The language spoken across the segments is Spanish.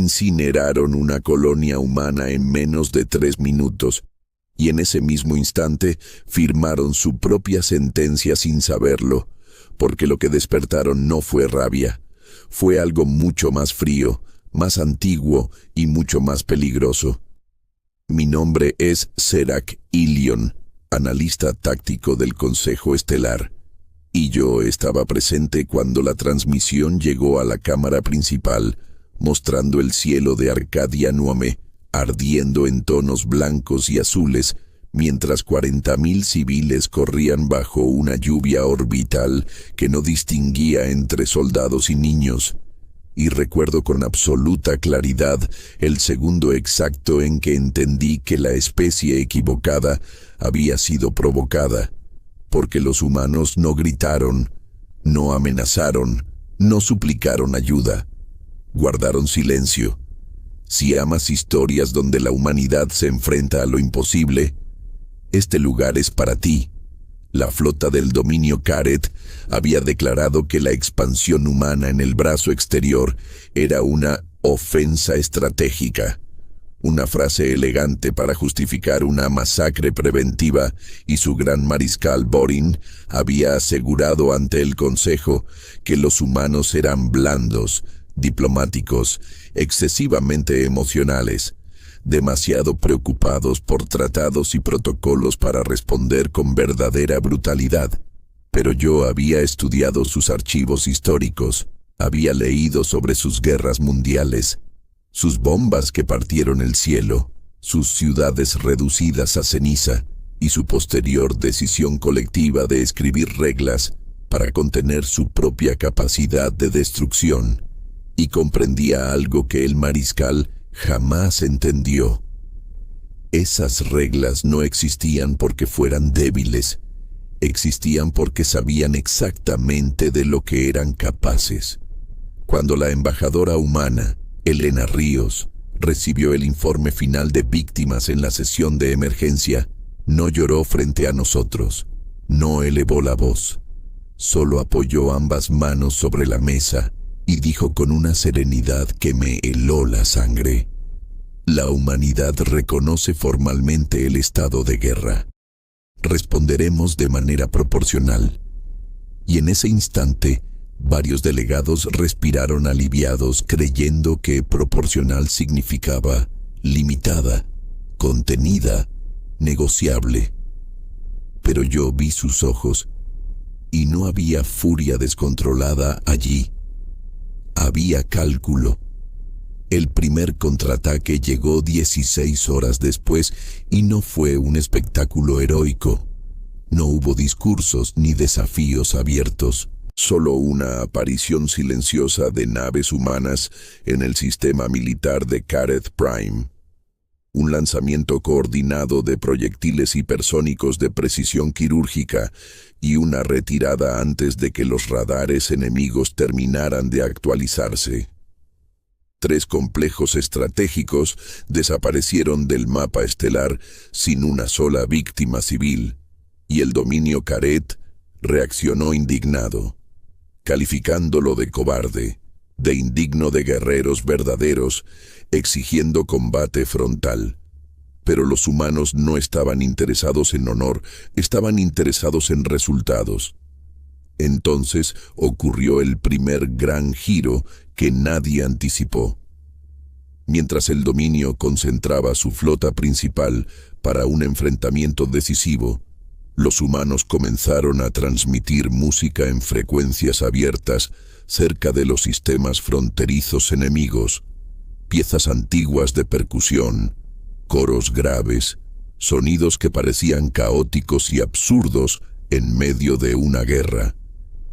incineraron una colonia humana en menos de 3 minutos, y en ese mismo instante firmaron su propia sentencia sin saberlo, porque lo que despertaron no fue rabia, fue algo mucho más frío, más antiguo y mucho más peligroso. Mi nombre es Serac Ilion, analista táctico del Consejo Estelar, y yo estaba presente cuando la transmisión llegó a la cámara principal, mostrando el cielo de Arcadia Nuome, ardiendo en tonos blancos y azules, mientras 40.000 civiles corrían bajo una lluvia orbital que no distinguía entre soldados y niños. Y recuerdo con absoluta claridad el segundo exacto en que entendí que la especie equivocada había sido provocada, porque los humanos no gritaron, no amenazaron, no suplicaron ayuda, guardaron silencio. Si amas historias donde la humanidad se enfrenta a lo imposible, este lugar es para ti. La flota del dominio Caret había declarado que la expansión humana en el brazo exterior era una ofensa estratégica, una frase elegante para justificar una masacre preventiva, y su gran mariscal Borin había asegurado ante el Consejo que los humanos eran blandos, diplomáticos, excesivamente emocionales, demasiado preocupados por tratados y protocolos para responder con verdadera brutalidad. Pero yo había estudiado sus archivos históricos, había leído sobre sus guerras mundiales, sus bombas que partieron el cielo, sus ciudades reducidas a ceniza y su posterior decisión colectiva de escribir reglas para contener su propia capacidad de destrucción. Y comprendía algo que el mariscal jamás entendió. Esas reglas no existían porque fueran débiles, existían porque sabían exactamente de lo que eran capaces. Cuando la embajadora humana, Elena Ríos, recibió el informe final de víctimas en la sesión de emergencia, no lloró frente a nosotros, no elevó la voz, solo apoyó ambas manos sobre la mesa y dijo con una serenidad que me heló la sangre: la humanidad reconoce formalmente el estado de guerra. Responderemos de manera proporcional. Y en ese instante, varios delegados respiraron aliviados, creyendo que proporcional significaba limitada, contenida, negociable. Pero yo vi sus ojos, y no había furia descontrolada allí. Había cálculo. El primer contraataque llegó 16 horas después y no fue un espectáculo heroico. No hubo discursos ni desafíos abiertos, solo una aparición silenciosa de naves humanas en el sistema militar de Caret Prime. Un lanzamiento coordinado de proyectiles hipersónicos de precisión quirúrgica y una retirada antes de que los radares enemigos terminaran de actualizarse. 3 complejos estratégicos desaparecieron del mapa estelar sin una sola víctima civil, y el dominio Caret reaccionó indignado, calificándolo de cobarde, de indigno de guerreros verdaderos, exigiendo combate frontal. Pero los humanos no estaban interesados en honor, estaban interesados en resultados. Entonces ocurrió el primer gran giro que nadie anticipó. Mientras el dominio concentraba su flota principal para un enfrentamiento decisivo, los humanos comenzaron a transmitir música en frecuencias abiertas cerca de los sistemas fronterizos enemigos, piezas antiguas de percusión, coros graves, sonidos que parecían caóticos y absurdos en medio de una guerra.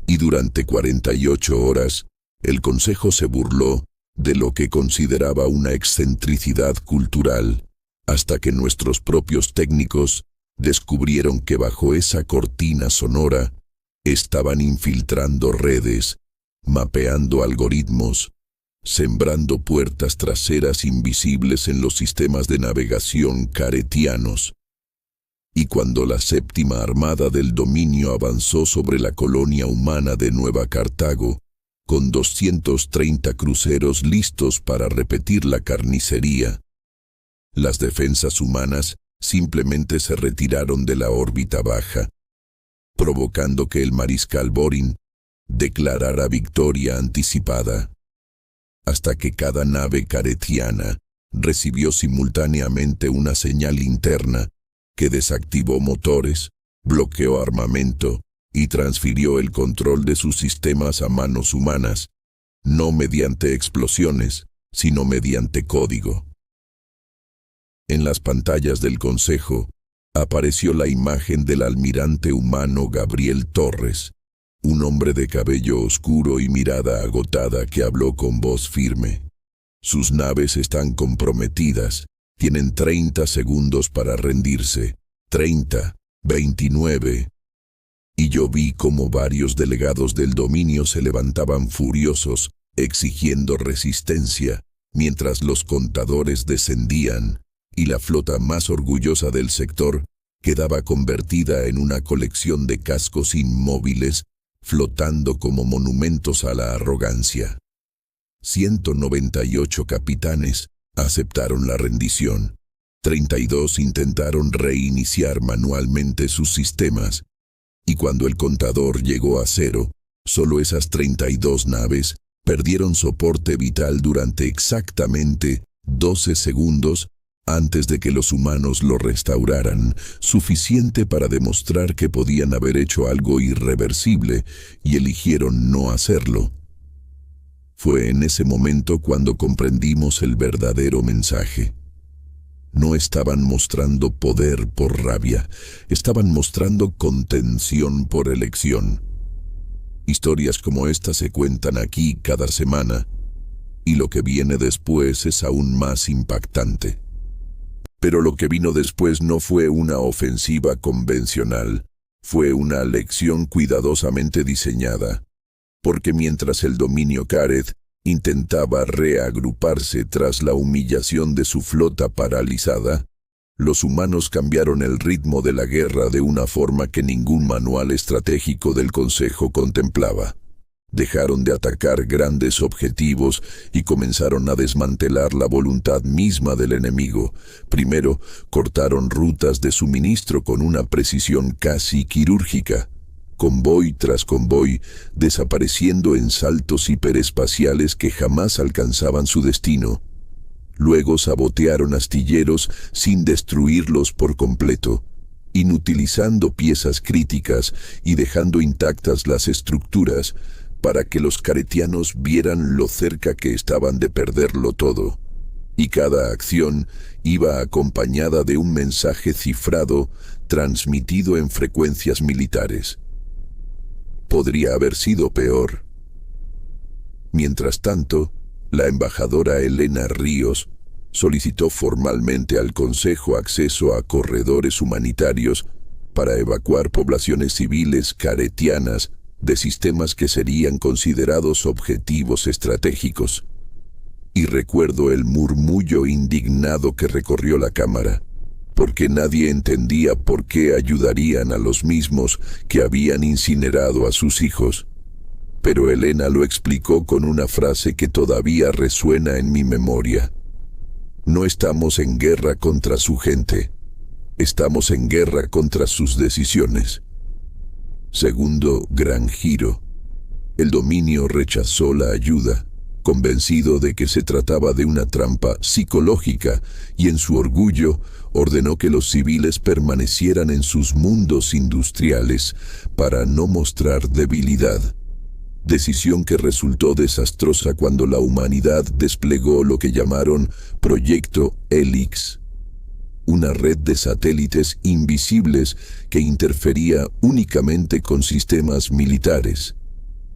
Y durante 48 horas, el Consejo se burló de lo que consideraba una excentricidad cultural, hasta que nuestros propios técnicos descubrieron que bajo esa cortina sonora estaban infiltrando redes, mapeando algoritmos, sembrando puertas traseras invisibles en los sistemas de navegación caretianos. Y cuando la séptima armada del dominio avanzó sobre la colonia humana de Nueva Cartago, con 230 cruceros listos para repetir la carnicería. Las defensas humanas simplemente se retiraron de la órbita baja, provocando que el mariscal Borin declarara victoria anticipada, hasta que cada nave caretiana recibió simultáneamente una señal interna que desactivó motores, bloqueó armamento y transfirió el control de sus sistemas a manos humanas, no mediante explosiones, sino mediante código. En las pantallas del Consejo apareció la imagen del almirante humano Gabriel Torres, un hombre de cabello oscuro y mirada agotada que habló con voz firme. Sus naves están comprometidas. Tienen 30 segundos para rendirse. 30, 29. Y yo vi cómo varios delegados del dominio se levantaban furiosos, exigiendo resistencia, mientras los contadores descendían, y la flota más orgullosa del sector quedaba convertida en una colección de cascos inmóviles, flotando como monumentos a la arrogancia. 198 capitanes aceptaron la rendición. 32 intentaron reiniciar manualmente sus sistemas, y cuando el contador llegó a 0, solo esas 32 naves perdieron soporte vital durante exactamente 12 segundos antes de que los humanos lo restauraran, suficiente para demostrar que podían haber hecho algo irreversible y eligieron no hacerlo. Fue en ese momento cuando comprendimos el verdadero mensaje. No estaban mostrando poder por rabia, estaban mostrando contención por elección. Historias como esta se cuentan aquí cada semana, y lo que viene después es aún más impactante. Pero lo que vino después no fue una ofensiva convencional, fue una lección cuidadosamente diseñada, porque mientras el dominio Kareth intentaba reagruparse tras la humillación de su flota paralizada, los humanos cambiaron el ritmo de la guerra de una forma que ningún manual estratégico del Consejo contemplaba. Dejaron de atacar grandes objetivos y comenzaron a desmantelar la voluntad misma del enemigo. Primero, cortaron rutas de suministro con una precisión casi quirúrgica, convoy tras convoy, desapareciendo en saltos hiperespaciales que jamás alcanzaban su destino. Luego sabotearon astilleros sin destruirlos por completo, inutilizando piezas críticas y dejando intactas las estructuras para que los caretianos vieran lo cerca que estaban de perderlo todo. Y cada acción iba acompañada de un mensaje cifrado transmitido en frecuencias militares. Podría haber sido peor. Mientras tanto, la embajadora Elena Ríos solicitó formalmente al Consejo acceso a corredores humanitarios para evacuar poblaciones civiles caretianas de sistemas que serían considerados objetivos estratégicos. Y recuerdo el murmullo indignado que recorrió la cámara, porque nadie entendía por qué ayudarían a los mismos que habían incinerado a sus hijos. Pero Elena lo explicó con una frase que todavía resuena en mi memoria. No estamos en guerra contra su gente, estamos en guerra contra sus decisiones. Segundo gran giro. El dominio rechazó la ayuda, convencido de que se trataba de una trampa psicológica, y en su orgullo ordenó que los civiles permanecieran en sus mundos industriales para no mostrar debilidad. Decisión que resultó desastrosa cuando la humanidad desplegó lo que llamaron Proyecto Helix, una red de satélites invisibles que interfería únicamente con sistemas militares,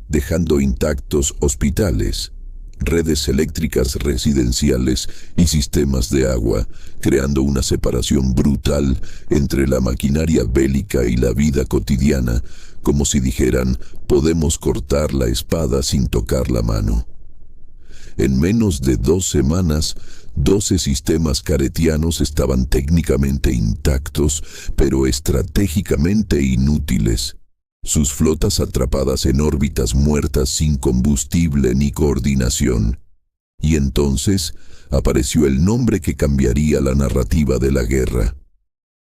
dejando intactos hospitales, redes eléctricas residenciales y sistemas de agua, creando una separación brutal entre la maquinaria bélica y la vida cotidiana, como si dijeran, podemos cortar la espada sin tocar la mano. En menos de 2 semanas, 12 sistemas caretianos estaban técnicamente intactos, pero estratégicamente inútiles. sus flotas atrapadas en órbitas muertas sin combustible ni coordinación. Y entonces apareció el nombre que cambiaría la narrativa de la guerra.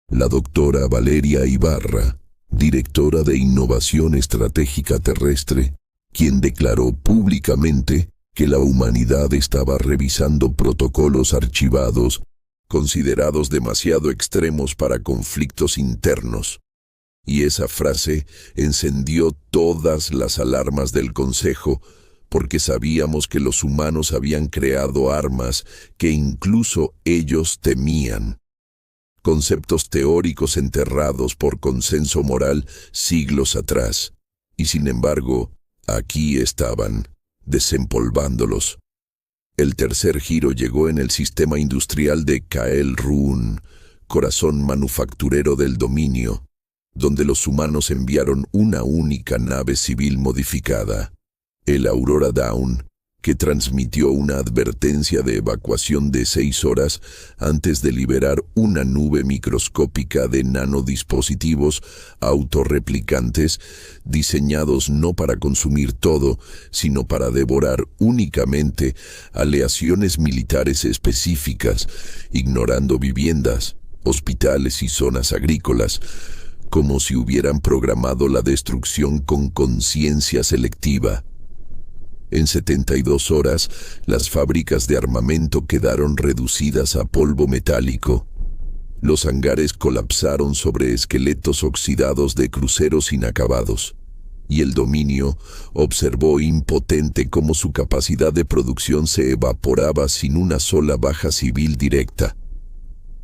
La doctora Valeria Ibarra, directora de Innovación Estratégica Terrestre, quien declaró públicamente que la humanidad estaba revisando protocolos archivados, considerados demasiado extremos para conflictos internos. Y esa frase encendió todas las alarmas del Consejo, porque sabíamos que los humanos habían creado armas que incluso ellos temían. Conceptos teóricos enterrados por consenso moral siglos atrás, y sin embargo, aquí estaban, desempolvándolos. El tercer giro llegó en el sistema industrial de Kael-Run, corazón manufacturero del dominio, donde los humanos enviaron una única nave civil modificada, el Aurora Dawn, que transmitió una advertencia de evacuación de 6 horas antes de liberar una nube microscópica de nanodispositivos autorreplicantes diseñados no para consumir todo, sino para devorar únicamente aleaciones militares específicas, ignorando viviendas, hospitales y zonas agrícolas, como si hubieran programado la destrucción con conciencia selectiva. En 72 horas, las fábricas de armamento quedaron reducidas a polvo metálico. Los hangares colapsaron sobre esqueletos oxidados de cruceros inacabados, y el dominio observó impotente cómo su capacidad de producción se evaporaba sin una sola baja civil directa,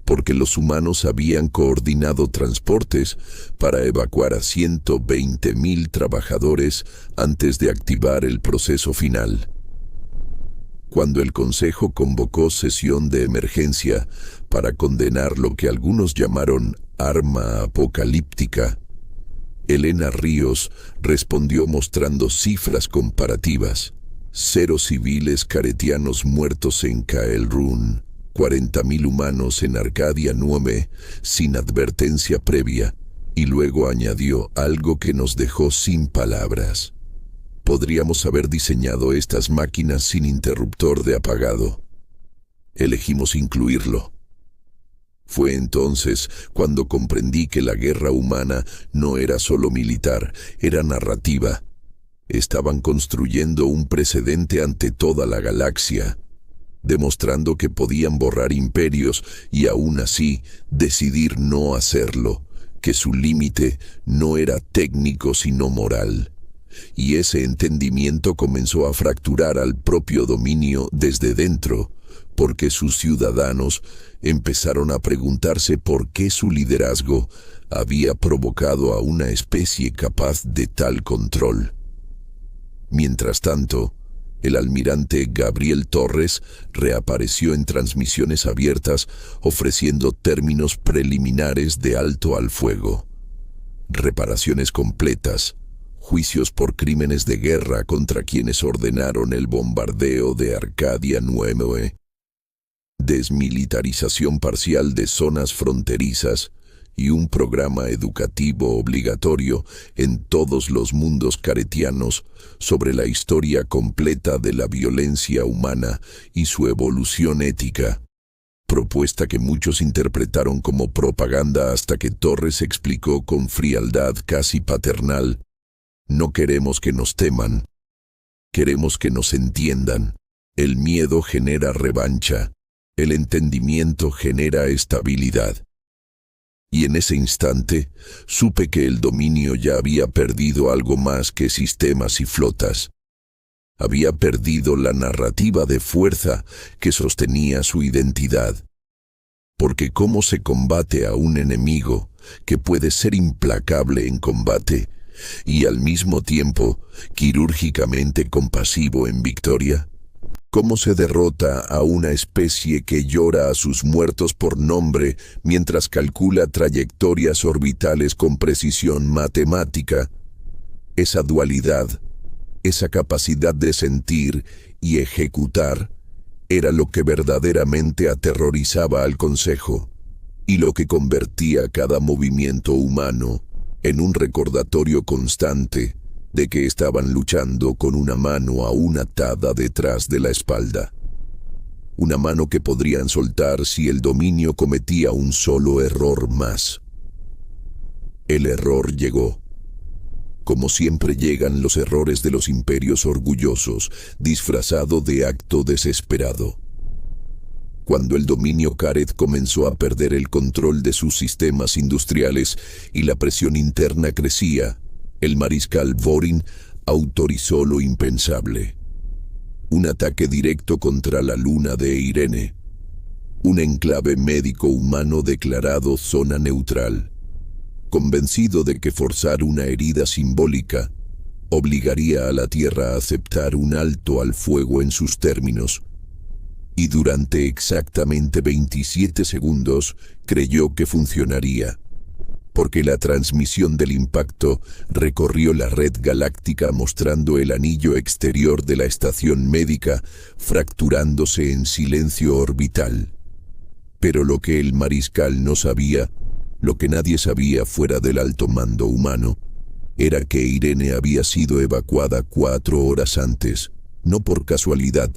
porque los humanos habían coordinado transportes para evacuar a 120,000 trabajadores antes de activar el proceso final. Cuando el Consejo convocó sesión de emergencia para condenar lo que algunos llamaron arma apocalíptica, Elena Ríos respondió mostrando cifras comparativas: 0 civiles caretianos muertos en Kael-Run, 40,000 humanos en Arcadia 9 sin advertencia previa, y luego añadió algo que nos dejó sin palabras. Podríamos haber diseñado estas máquinas sin interruptor de apagado. Elegimos incluirlo. Fue entonces cuando comprendí que la guerra humana no era solo militar, era narrativa. Estaban construyendo un precedente ante toda la galaxia, demostrando que podían borrar imperios y aún así decidir no hacerlo, que su límite no era técnico sino moral. Y ese entendimiento comenzó a fracturar al propio dominio desde dentro, porque sus ciudadanos empezaron a preguntarse por qué su liderazgo había provocado a una especie capaz de tal control. Mientras tanto, el almirante Gabriel Torres reapareció en transmisiones abiertas ofreciendo términos preliminares de alto al fuego, reparaciones completas, juicios por crímenes de guerra contra quienes ordenaron el bombardeo de Arcadia 9, desmilitarización parcial de zonas fronterizas y un programa educativo obligatorio en todos los mundos caretianos sobre la historia completa de la violencia humana y su evolución ética, propuesta que muchos interpretaron como propaganda hasta que Torres explicó con frialdad casi paternal: no queremos que nos teman, queremos que nos entiendan. El miedo genera revancha, el entendimiento genera estabilidad. Y en ese instante supe que el dominio ya había perdido algo más que sistemas y flotas. Había perdido la narrativa de fuerza que sostenía su identidad. Porque ¿cómo se combate a un enemigo que puede ser implacable en combate y al mismo tiempo quirúrgicamente compasivo en victoria? ¿Cómo se derrota a una especie que llora a sus muertos por nombre mientras calcula trayectorias orbitales con precisión matemática? Esa dualidad, esa capacidad de sentir y ejecutar, era lo que verdaderamente aterrorizaba al Consejo y lo que convertía cada movimiento humano en un recordatorio constante de que estaban luchando con una mano aún atada detrás de la espalda. Una mano que podrían soltar si el dominio cometía un solo error más. El error llegó. Como siempre llegan los errores de los imperios orgullosos, disfrazado de acto desesperado. Cuando el dominio Caret comenzó a perder el control de sus sistemas industriales y la presión interna crecía, el mariscal Vorin autorizó lo impensable. Un ataque directo contra la luna de Irene. Un enclave médico humano declarado zona neutral. Convencido de que forzar una herida simbólica obligaría a la Tierra a aceptar un alto al fuego en sus términos. Y durante exactamente 27 segundos creyó que funcionaría, porque la transmisión del impacto recorrió la red galáctica mostrando el anillo exterior de la estación médica fracturándose en silencio orbital. Pero lo que el mariscal no sabía, lo que nadie sabía fuera del alto mando humano, era que Irene había sido evacuada 4 horas antes, no por casualidad,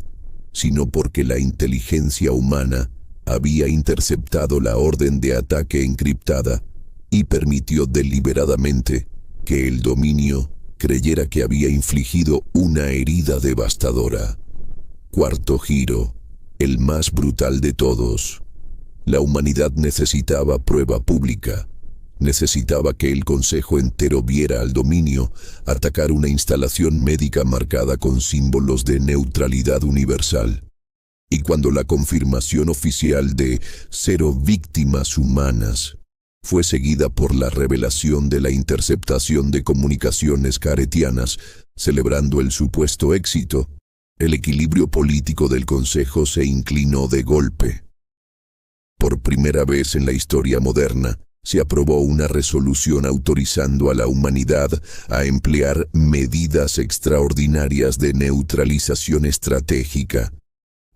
sino porque la inteligencia humana había interceptado la orden de ataque encriptada y permitió deliberadamente que el dominio creyera que había infligido una herida devastadora. Cuarto giro, el más brutal de todos. La humanidad necesitaba prueba pública. Necesitaba que el Consejo entero viera al dominio atacar una instalación médica marcada con símbolos de neutralidad universal. Y cuando la confirmación oficial de 0 víctimas humanas fue seguida por la revelación de la interceptación de comunicaciones caretianas, celebrando el supuesto éxito, el equilibrio político del Consejo se inclinó de golpe. Por primera vez en la historia moderna, se aprobó una resolución autorizando a la humanidad a emplear medidas extraordinarias de neutralización estratégica,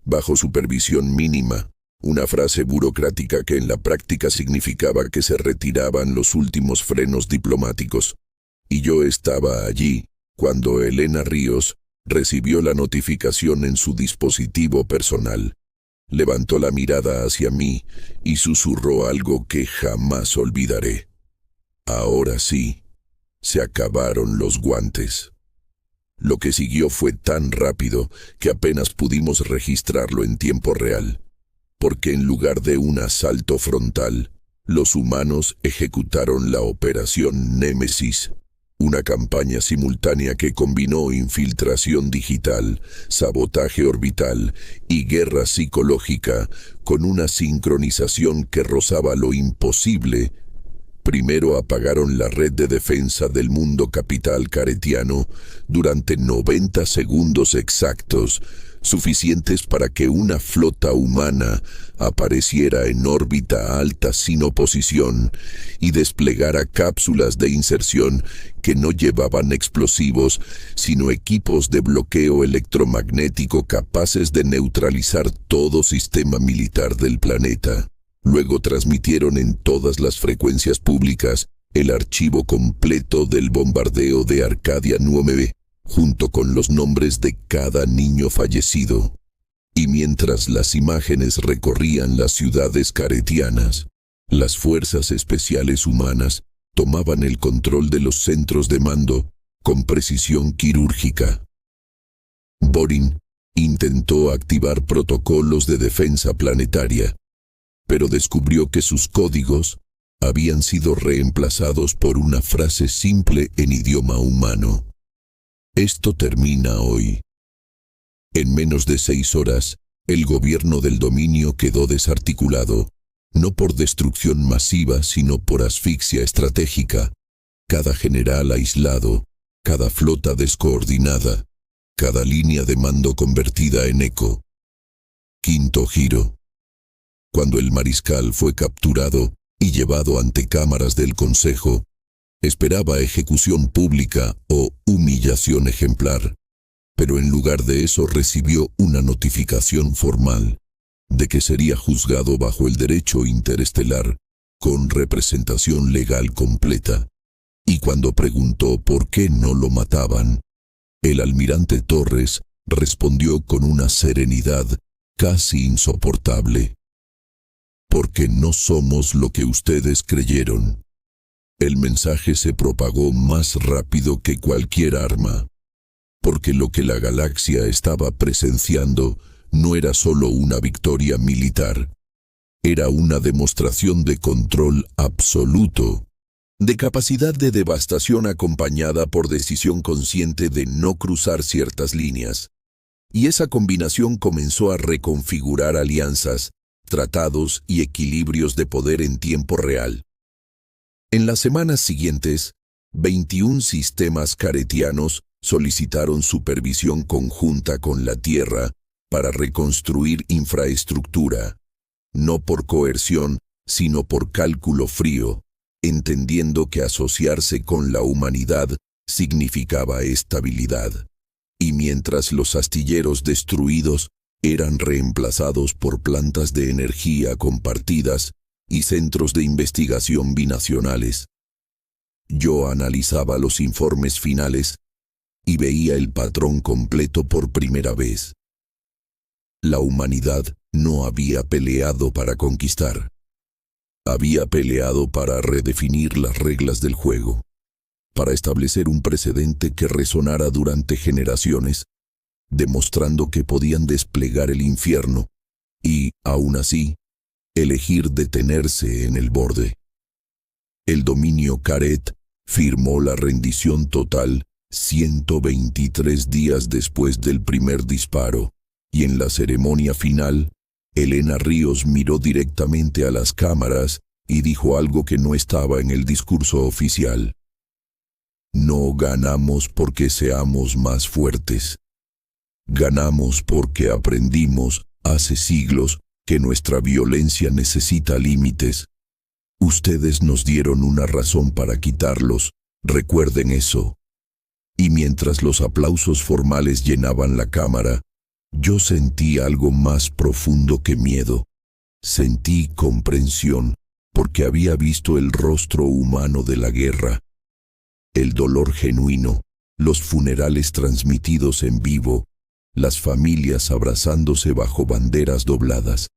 bajo supervisión mínima, una frase burocrática que en la práctica significaba que se retiraban los últimos frenos diplomáticos. Y yo estaba allí, cuando Elena Ríos recibió la notificación en su dispositivo personal. Levantó la mirada hacia mí y susurró algo que jamás olvidaré. Ahora sí, se acabaron los guantes. Lo que siguió fue tan rápido que apenas pudimos registrarlo en tiempo real, porque en lugar de un asalto frontal, los humanos ejecutaron la Operación Némesis, una campaña simultánea que combinó infiltración digital, sabotaje orbital y guerra psicológica con una sincronización que rozaba lo imposible. Primero apagaron la red de defensa del mundo capital caretiano durante 90 segundos exactos, suficientes para que una flota humana apareciera en órbita alta sin oposición y desplegara cápsulas de inserción que no llevaban explosivos, sino equipos de bloqueo electromagnético capaces de neutralizar todo sistema militar del planeta. Luego transmitieron en todas las frecuencias públicas el archivo completo del bombardeo de Arcadia 9, junto con los nombres de cada niño fallecido. Y mientras las imágenes recorrían las ciudades caretianas, las fuerzas especiales humanas tomaban el control de los centros de mando con precisión quirúrgica. Vorin intentó activar protocolos de defensa planetaria, pero descubrió que sus códigos habían sido reemplazados por una frase simple en idioma humano. Esto termina hoy. En menos de 6 horas, el gobierno del dominio quedó desarticulado, no por destrucción masiva, sino por asfixia estratégica. Cada general aislado, cada flota descoordinada, cada línea de mando convertida en eco. Quinto giro. Cuando el mariscal fue capturado y llevado ante cámaras del Consejo, esperaba ejecución pública o humillación ejemplar, pero en lugar de eso recibió una notificación formal de que sería juzgado bajo el derecho interestelar con representación legal completa. Y cuando preguntó por qué no lo mataban, el almirante Torres respondió con una serenidad casi insoportable. Porque no somos lo que ustedes creyeron. El mensaje se propagó más rápido que cualquier arma. Porque lo que la galaxia estaba presenciando no era solo una victoria militar. Era una demostración de control absoluto, de capacidad de devastación acompañada por decisión consciente de no cruzar ciertas líneas. Y esa combinación comenzó a reconfigurar alianzas, tratados y equilibrios de poder en tiempo real. En las semanas siguientes, 21 sistemas caretianos solicitaron supervisión conjunta con la Tierra para reconstruir infraestructura, no por coerción, sino por cálculo frío, entendiendo que asociarse con la humanidad significaba estabilidad. Y mientras los astilleros destruidos eran reemplazados por plantas de energía compartidas y centros de investigación binacionales, yo analizaba los informes finales y veía el patrón completo por primera vez. La humanidad no había peleado para conquistar. Había peleado para redefinir las reglas del juego, para establecer un precedente que resonara durante generaciones, demostrando que podían desplegar el infierno y, aún así, elegir detenerse en el borde. El dominio Caret firmó la rendición total 123 días después del primer disparo, y en la ceremonia final, Elena Ríos miró directamente a las cámaras y dijo algo que no estaba en el discurso oficial. No ganamos porque seamos más fuertes. Ganamos porque aprendimos, hace siglos, que nuestra violencia necesita límites. Ustedes nos dieron una razón para quitarlos, recuerden eso. Y mientras los aplausos formales llenaban la cámara, yo sentí algo más profundo que miedo. Sentí comprensión, porque había visto el rostro humano de la guerra. El dolor genuino, los funerales transmitidos en vivo, las familias abrazándose bajo banderas dobladas.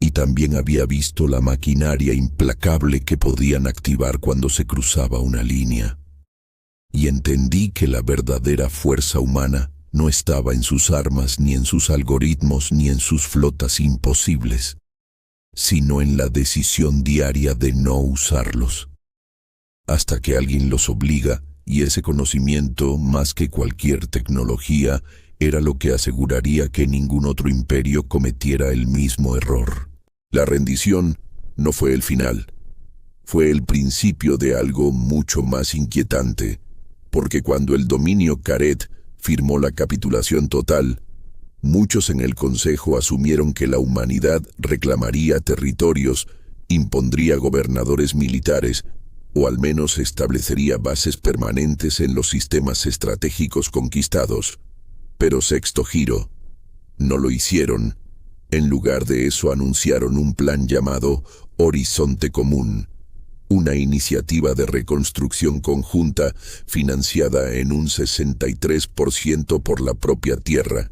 Y también había visto la maquinaria implacable que podían activar cuando se cruzaba una línea. Y entendí que la verdadera fuerza humana no estaba en sus armas, ni en sus algoritmos, ni en sus flotas imposibles, sino en la decisión diaria de no usarlos. Hasta que alguien los obliga, y ese conocimiento, más que cualquier tecnología, era lo que aseguraría que ningún otro imperio cometiera el mismo error. La rendición no fue el final, fue el principio de algo mucho más inquietante, porque cuando el dominio Caret firmó la capitulación total, muchos en el Consejo asumieron que la humanidad reclamaría territorios, impondría gobernadores militares, o al menos establecería bases permanentes en los sistemas estratégicos conquistados. Pero sexto giro, no lo hicieron. En lugar de eso anunciaron un plan llamado Horizonte Común, una iniciativa de reconstrucción conjunta financiada en un 63% por la propia Tierra,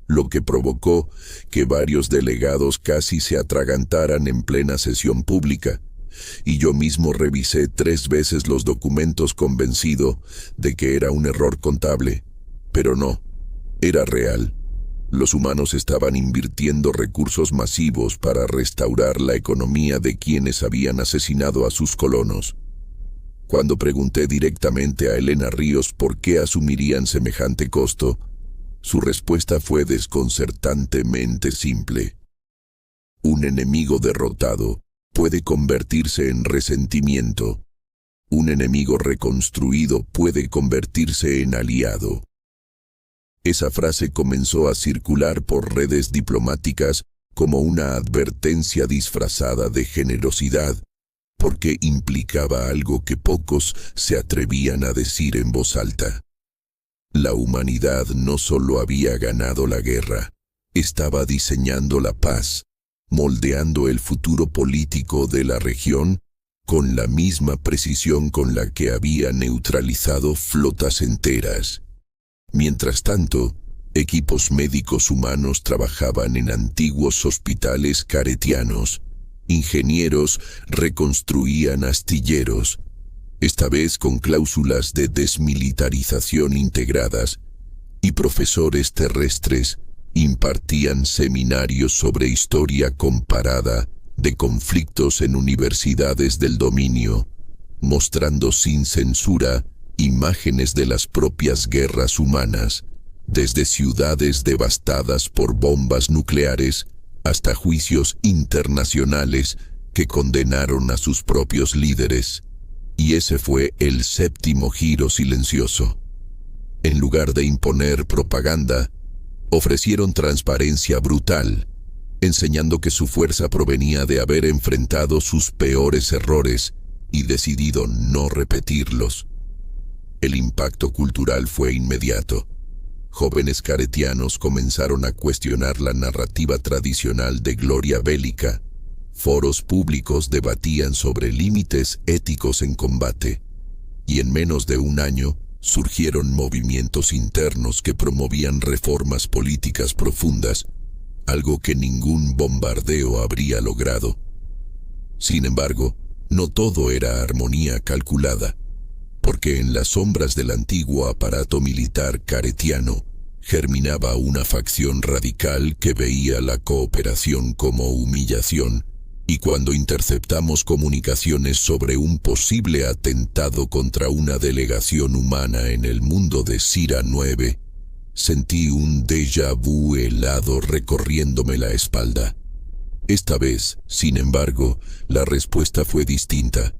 lo que provocó que varios delegados casi se atragantaran en plena sesión pública, y yo mismo revisé 3 veces los documentos convencido de que era un error contable, pero no, era real. Los humanos estaban invirtiendo recursos masivos para restaurar la economía de quienes habían asesinado a sus colonos. Cuando pregunté directamente a Elena Ríos por qué asumirían semejante costo, su respuesta fue desconcertantemente simple. Un enemigo derrotado puede convertirse en resentimiento. Un enemigo reconstruido puede convertirse en aliado. Esa frase comenzó a circular por redes diplomáticas como una advertencia disfrazada de generosidad, porque implicaba algo que pocos se atrevían a decir en voz alta. La humanidad no solo había ganado la guerra, estaba diseñando la paz, moldeando el futuro político de la región con la misma precisión con la que había neutralizado flotas enteras. Mientras tanto, equipos médicos humanos trabajaban en antiguos hospitales caretianos. Ingenieros reconstruían astilleros, esta vez con cláusulas de desmilitarización integradas, y profesores terrestres impartían seminarios sobre historia comparada de conflictos en universidades del dominio, mostrando sin censura imágenes de las propias guerras humanas, desde ciudades devastadas por bombas nucleares hasta juicios internacionales que condenaron a sus propios líderes. Y ese fue el séptimo giro silencioso. En lugar de imponer propaganda, ofrecieron transparencia brutal, enseñando que su fuerza provenía de haber enfrentado sus peores errores y decidido no repetirlos. El impacto cultural fue inmediato. Jóvenes caretianos comenzaron a cuestionar la narrativa tradicional de gloria bélica. Foros públicos debatían sobre límites éticos en combate. Y en menos de un año, surgieron movimientos internos que promovían reformas políticas profundas, algo que ningún bombardeo habría logrado. Sin embargo, no todo era armonía calculada, porque en las sombras del antiguo aparato militar caretiano germinaba una facción radical que veía la cooperación como humillación, y cuando interceptamos comunicaciones sobre un posible atentado contra una delegación humana en el mundo de Sira 9, sentí un déjà vu helado recorriéndome la espalda. Esta vez, sin embargo, la respuesta fue distinta.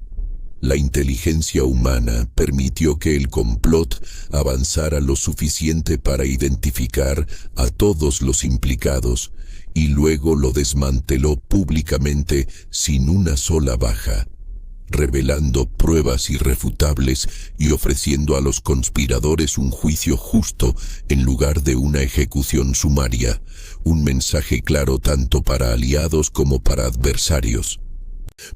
La inteligencia humana permitió que el complot avanzara lo suficiente para identificar a todos los implicados y luego lo desmanteló públicamente sin una sola baja, revelando pruebas irrefutables y ofreciendo a los conspiradores un juicio justo en lugar de una ejecución sumaria, un mensaje claro tanto para aliados como para adversarios.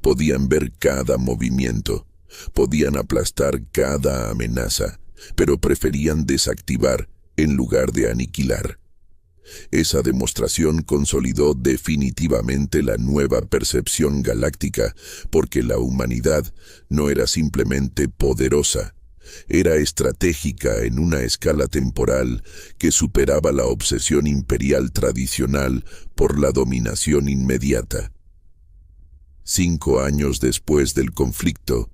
Podían ver cada movimiento, podían aplastar cada amenaza, pero preferían desactivar en lugar de aniquilar. Esa demostración consolidó definitivamente la nueva percepción galáctica, porque la humanidad no era simplemente poderosa, era estratégica en una escala temporal que superaba la obsesión imperial tradicional por la dominación inmediata. 5 años después del conflicto,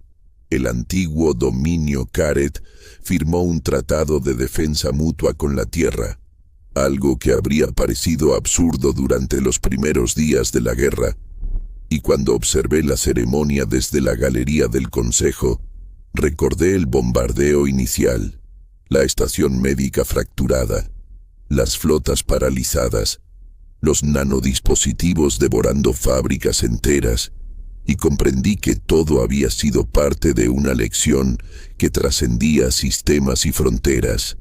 el antiguo dominio Caret firmó un tratado de defensa mutua con la Tierra, algo que habría parecido absurdo durante los primeros días de la guerra, y cuando observé la ceremonia desde la galería del Consejo, recordé el bombardeo inicial, la estación médica fracturada, las flotas paralizadas, los nanodispositivos devorando fábricas enteras, y comprendí que todo había sido parte de una lección que trascendía sistemas y fronteras.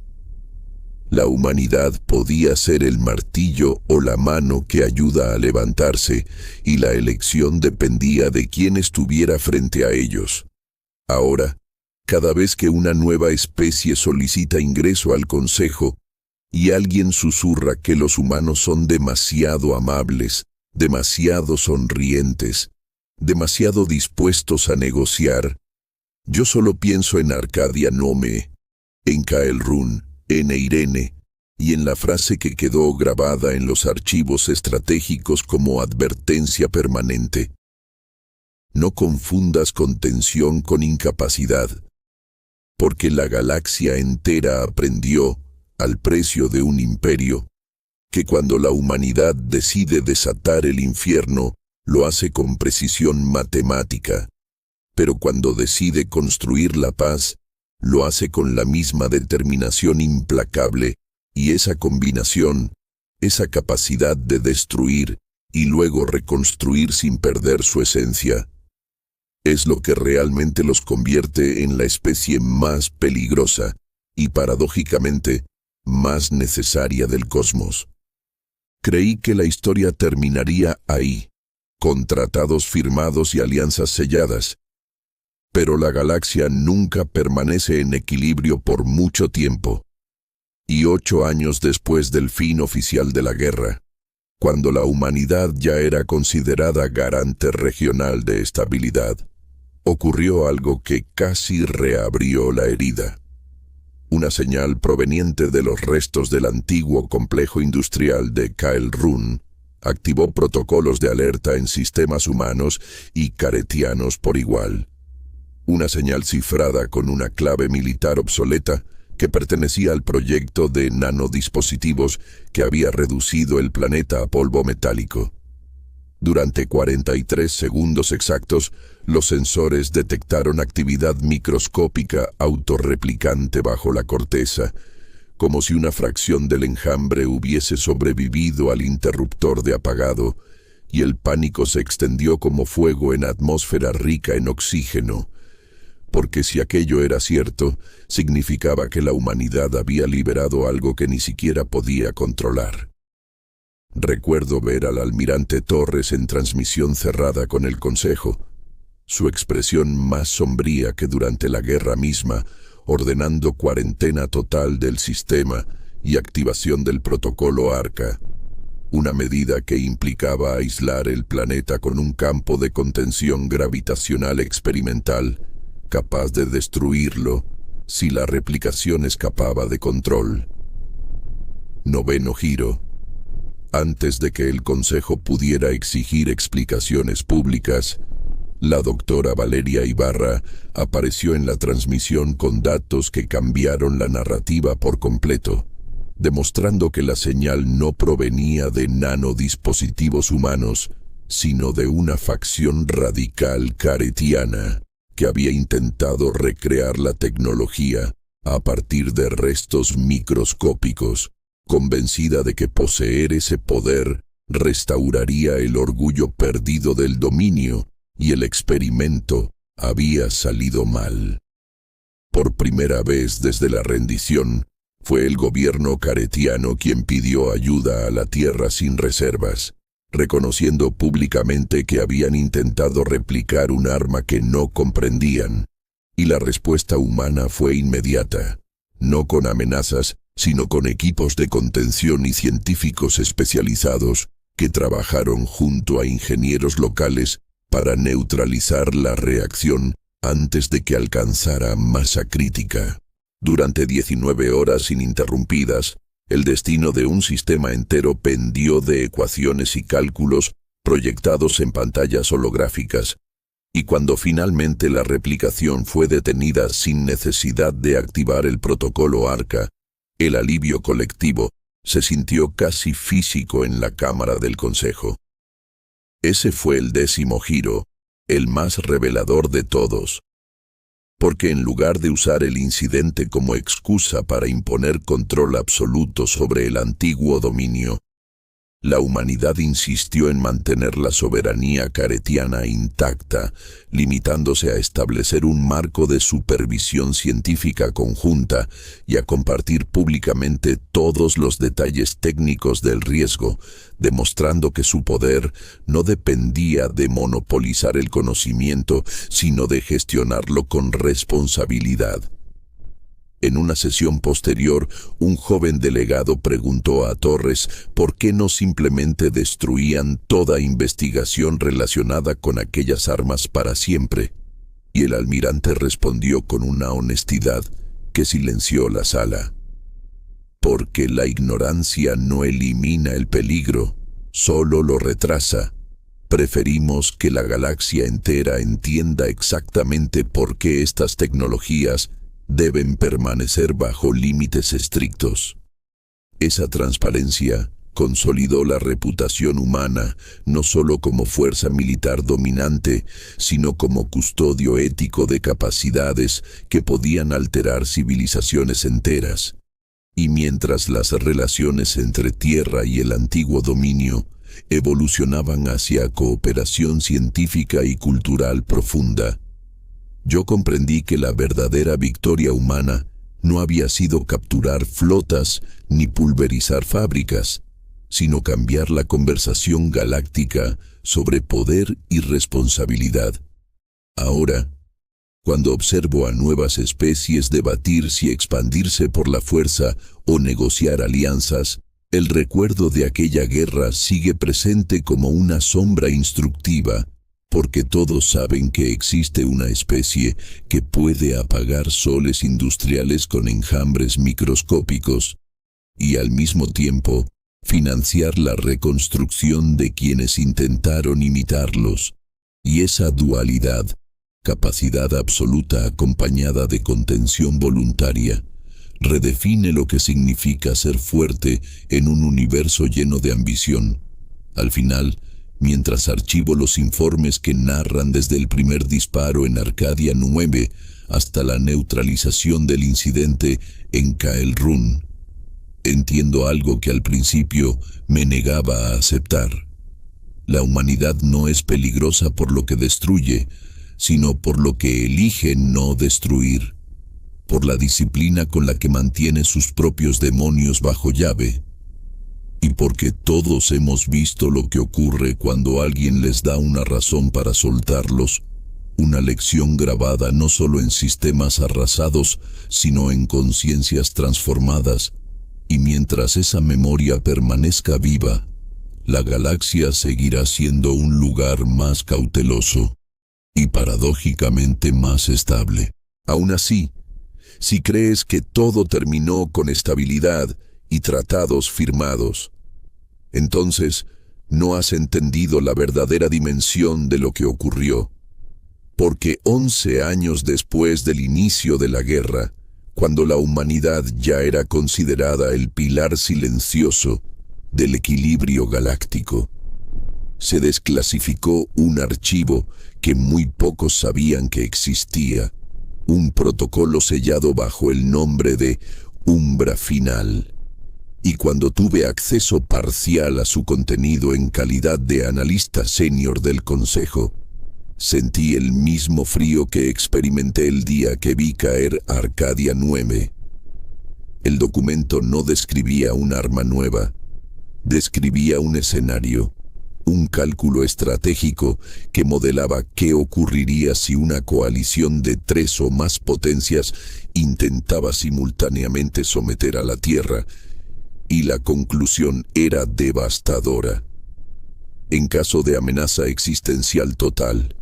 La humanidad podía ser el martillo o la mano que ayuda a levantarse, y la elección dependía de quién estuviera frente a ellos. Ahora, cada vez que una nueva especie solicita ingreso al Consejo, y alguien susurra que los humanos son demasiado amables, demasiado sonrientes, demasiado dispuestos a negociar, yo solo pienso en Arcadia Nome, en Kael'Run, en Eirene, y en la frase que quedó grabada en los archivos estratégicos como advertencia permanente. No confundas contención con incapacidad, porque la galaxia entera aprendió, al precio de un imperio, que cuando la humanidad decide desatar el infierno, lo hace con precisión matemática, pero cuando decide construir la paz, lo hace con la misma determinación implacable, y esa combinación, esa capacidad de destruir y luego reconstruir sin perder su esencia, es lo que realmente los convierte en la especie más peligrosa y, paradójicamente, más necesaria del cosmos. Creí que la historia terminaría ahí, con tratados firmados y alianzas selladas, Pero la galaxia nunca permanece en equilibrio por mucho tiempo. Y 8 años después del fin oficial de la guerra, cuando la humanidad ya era considerada garante regional de estabilidad, ocurrió algo que casi reabrió la herida. Una señal proveniente de los restos del antiguo complejo industrial de Kyle Run activó protocolos de alerta en sistemas humanos y caretianos por igual. Una señal cifrada con una clave militar obsoleta que pertenecía al proyecto de nanodispositivos que había reducido el planeta a polvo metálico. Durante 43 segundos exactos, los sensores detectaron actividad microscópica autorreplicante bajo la corteza, como si una fracción del enjambre hubiese sobrevivido al interruptor de apagado, y el pánico se extendió como fuego en atmósfera rica en oxígeno, porque si aquello era cierto, significaba que la humanidad había liberado algo que ni siquiera podía controlar. Recuerdo ver al almirante Torres en transmisión cerrada con el Consejo, su expresión más sombría que durante la guerra misma, ordenando cuarentena total del sistema y activación del protocolo Arca, una medida que implicaba aislar el planeta con un campo de contención gravitacional experimental, capaz de destruirlo si la replicación escapaba de control. Noveno giro. Antes de que el Consejo pudiera exigir explicaciones públicas, la doctora Valeria Ibarra apareció en la transmisión con datos que cambiaron la narrativa por completo, demostrando que la señal no provenía de nanodispositivos humanos, sino de una facción radical caretiana que había intentado recrear la tecnología a partir de restos microscópicos, convencida de que poseer ese poder restauraría el orgullo perdido del dominio, y el experimento había salido mal. Por primera vez desde la rendición, fue el gobierno caretiano quien pidió ayuda a la Tierra sin reservas, reconociendo públicamente que habían intentado replicar un arma que no comprendían, y la respuesta humana fue inmediata, no con amenazas, sino con equipos de contención y científicos especializados que trabajaron junto a ingenieros locales para neutralizar la reacción antes de que alcanzara masa crítica. Durante 19 horas ininterrumpidas, el destino de un sistema entero pendió de ecuaciones y cálculos proyectados en pantallas holográficas, y cuando finalmente la replicación fue detenida sin necesidad de activar el protocolo Arca, el alivio colectivo se sintió casi físico en la Cámara del Consejo. Ese fue el 10º giro, el más revelador de todos. Porque en lugar de usar el incidente como excusa para imponer control absoluto sobre el antiguo dominio, la humanidad insistió en mantener la soberanía caretiana intacta, limitándose a establecer un marco de supervisión científica conjunta y a compartir públicamente todos los detalles técnicos del riesgo, demostrando que su poder no dependía de monopolizar el conocimiento, sino de gestionarlo con responsabilidad. En una sesión posterior, un joven delegado preguntó a Torres por qué no simplemente destruían toda investigación relacionada con aquellas armas para siempre, y el almirante respondió con una honestidad que silenció la sala. Porque la ignorancia no elimina el peligro, solo lo retrasa. Preferimos que la galaxia entera entienda exactamente por qué estas tecnologías deben permanecer bajo límites estrictos. Esa transparencia consolidó la reputación humana, no solo como fuerza militar dominante, sino como custodio ético de capacidades que podían alterar civilizaciones enteras. Y mientras las relaciones entre Tierra y el antiguo dominio evolucionaban hacia cooperación científica y cultural profunda, yo comprendí que la verdadera victoria humana no había sido capturar flotas ni pulverizar fábricas, sino cambiar la conversación galáctica sobre poder y responsabilidad. Ahora, Cuando observo a nuevas especies debatir si expandirse por la fuerza o negociar alianzas, el recuerdo de aquella guerra sigue presente como una sombra instructiva, porque todos saben que existe una especie que puede apagar soles industriales con enjambres microscópicos y al mismo tiempo financiar la reconstrucción de quienes intentaron imitarlos. Y esa dualidad, capacidad absoluta acompañada de contención voluntaria, redefine lo que significa ser fuerte en un universo lleno de ambición. Al final, mientras archivo los informes que narran desde el primer disparo en Arcadia 9 hasta la neutralización del incidente en Kael Run, entiendo algo que al principio me negaba a aceptar. La humanidad no es peligrosa por lo que destruye, sino por lo que elige no destruir, por la disciplina con la que mantiene sus propios demonios bajo llave, y porque todos hemos visto lo que ocurre cuando alguien les da una razón para soltarlos, una lección grabada no solo en sistemas arrasados, sino en conciencias transformadas, y mientras esa memoria permanezca viva, la galaxia seguirá siendo un lugar más cauteloso y paradójicamente más estable. Aún así, si crees que todo terminó con estabilidad y tratados firmados, entonces no has entendido la verdadera dimensión de lo que ocurrió. Porque 11 años después del inicio de la guerra, cuando la humanidad ya era considerada el pilar silencioso del equilibrio galáctico, se desclasificó un archivo que muy pocos sabían que existía, un protocolo sellado bajo el nombre de Umbra Final. Y cuando tuve acceso parcial a su contenido en calidad de analista senior del Consejo, sentí el mismo frío que experimenté el día que vi caer Arcadia 9. El documento no describía un arma nueva, describía un escenario, un cálculo estratégico que modelaba qué ocurriría si una coalición de 3 o más potencias intentaba simultáneamente someter a la Tierra, y la conclusión era devastadora. En caso de amenaza existencial total,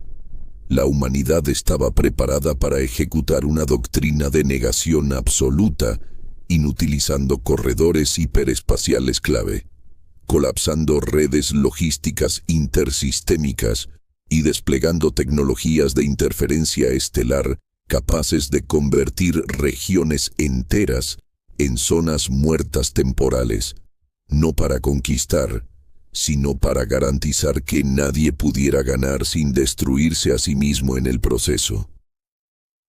la humanidad estaba preparada para ejecutar una doctrina de negación absoluta, inutilizando corredores hiperespaciales clave, colapsando redes logísticas intersistémicas y desplegando tecnologías de interferencia estelar capaces de convertir regiones enteras en zonas muertas temporales, no para conquistar, sino para garantizar que nadie pudiera ganar sin destruirse a sí mismo en el proceso.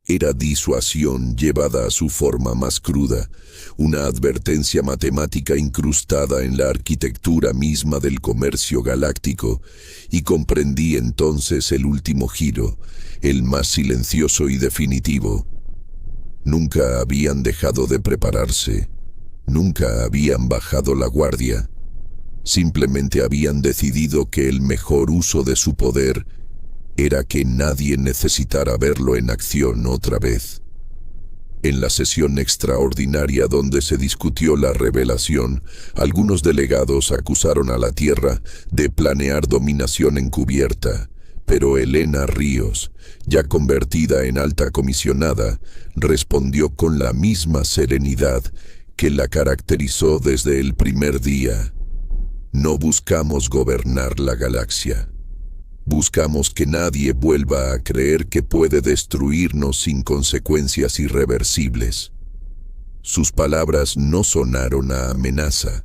Era disuasión llevada a su forma más cruda, una advertencia matemática incrustada en la arquitectura misma del comercio galáctico, y comprendí entonces el último giro, el más silencioso y definitivo. Nunca habían dejado de prepararse, nunca habían bajado la guardia, simplemente habían decidido que el mejor uso de su poder era que nadie necesitara verlo en acción otra vez. En la sesión extraordinaria donde se discutió la revelación, algunos delegados acusaron a la Tierra de planear dominación encubierta, pero Elena Ríos, ya convertida en alta comisionada, respondió con la misma serenidad que la caracterizó desde el primer día. No buscamos gobernar la galaxia. Buscamos que nadie vuelva a creer que puede destruirnos sin consecuencias irreversibles. Sus palabras no sonaron a amenaza,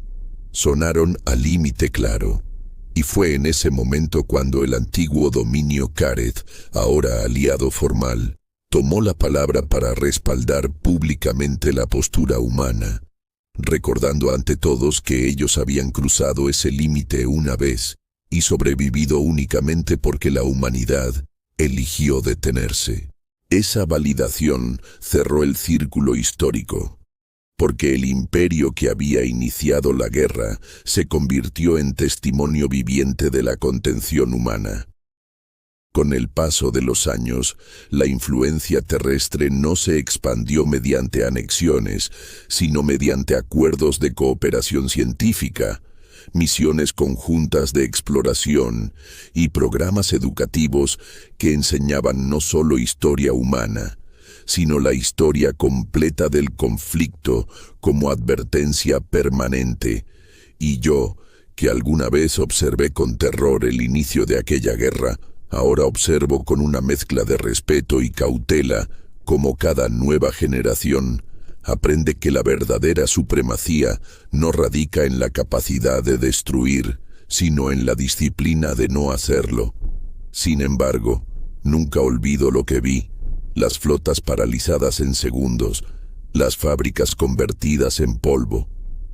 sonaron a límite claro. Y fue en ese momento cuando el antiguo dominio Kareth, ahora aliado formal, tomó la palabra para respaldar públicamente la postura humana, recordando ante todos que ellos habían cruzado ese límite una vez y sobrevivido únicamente porque la humanidad eligió detenerse. Esa validación cerró el círculo histórico, porque el imperio que había iniciado la guerra se convirtió en testimonio viviente de la contención humana. Con el paso de los años, la influencia terrestre no se expandió mediante anexiones, sino mediante acuerdos de cooperación científica, misiones conjuntas de exploración y programas educativos que enseñaban no solo historia humana, sino la historia completa del conflicto como advertencia permanente. Y yo, que alguna vez observé con terror el inicio de aquella guerra, ahora observo con una mezcla de respeto y cautela cómo cada nueva generación aprende que la verdadera supremacía no radica en la capacidad de destruir, sino en la disciplina de no hacerlo. Sin embargo, nunca olvido lo que vi: las flotas paralizadas en segundos, las fábricas convertidas en polvo,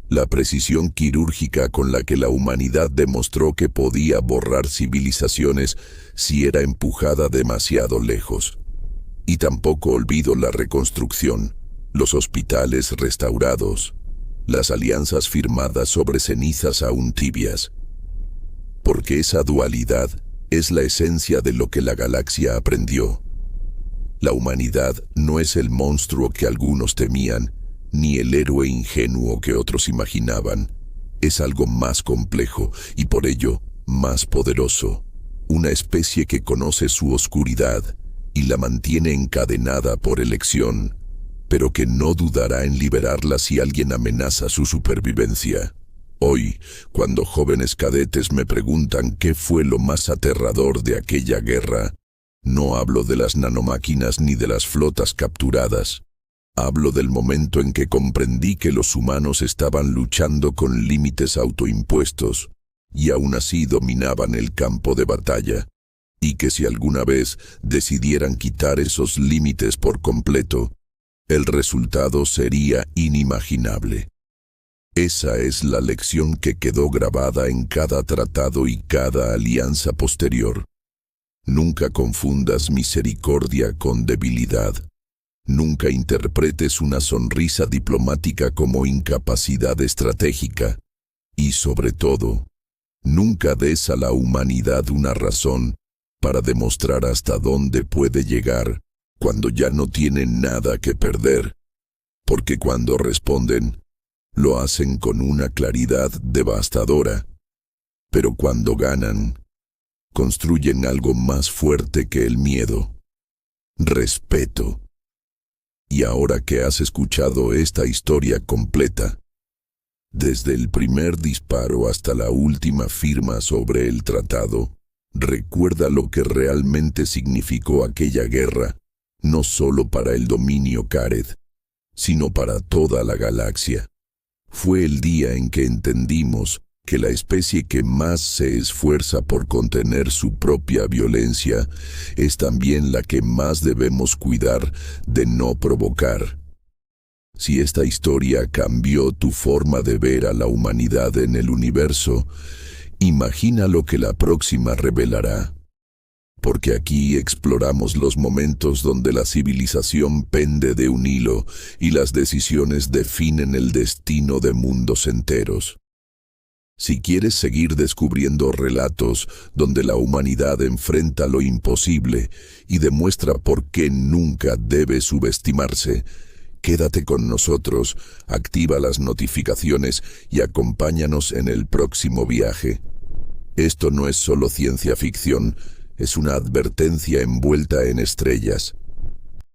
la precisión quirúrgica con la que la humanidad demostró que podía borrar civilizaciones si era empujada demasiado lejos. Y tampoco olvido la reconstrucción, los hospitales restaurados, las alianzas firmadas sobre cenizas aún tibias. Porque esa dualidad es la esencia de lo que la galaxia aprendió. La humanidad no es el monstruo que algunos temían, ni el héroe ingenuo que otros imaginaban. Es algo más complejo y por ello más poderoso. Una especie que conoce su oscuridad y la mantiene encadenada por elección, pero que no dudará en liberarla si alguien amenaza su supervivencia. Hoy, cuando jóvenes cadetes me preguntan qué fue lo más aterrador de aquella guerra, no hablo de las nanomáquinas ni de las flotas capturadas. Hablo del momento en que comprendí que los humanos estaban luchando con límites autoimpuestos y aún así dominaban el campo de batalla, y que si alguna vez decidieran quitar esos límites por completo, el resultado sería inimaginable. Esa es la lección que quedó grabada en cada tratado y cada alianza posterior. Nunca confundas misericordia con debilidad. Nunca interpretes una sonrisa diplomática como incapacidad estratégica. Y sobre todo, nunca des a la humanidad una razón para demostrar hasta dónde puede llegar cuando ya no tiene nada que perder. Porque cuando responden, lo hacen con una claridad devastadora. Pero cuando ganan, construyen algo más fuerte que el miedo: respeto. Y ahora que has escuchado esta historia completa, desde el primer disparo hasta la última firma sobre el tratado, recuerda lo que realmente significó aquella guerra, no solo para el dominio Kareth, sino para toda la galaxia. Fue el día en que entendimos que la especie que más se esfuerza por contener su propia violencia es también la que más debemos cuidar de no provocar. Si esta historia cambió tu forma de ver a la humanidad en el universo, imagina lo que la próxima revelará. Porque aquí exploramos los momentos donde la civilización pende de un hilo y las decisiones definen el destino de mundos enteros. Si quieres seguir descubriendo relatos donde la humanidad enfrenta lo imposible y demuestra por qué nunca debe subestimarse, quédate con nosotros, activa las notificaciones y acompáñanos en el próximo viaje. Esto no es solo ciencia ficción, es una advertencia envuelta en estrellas.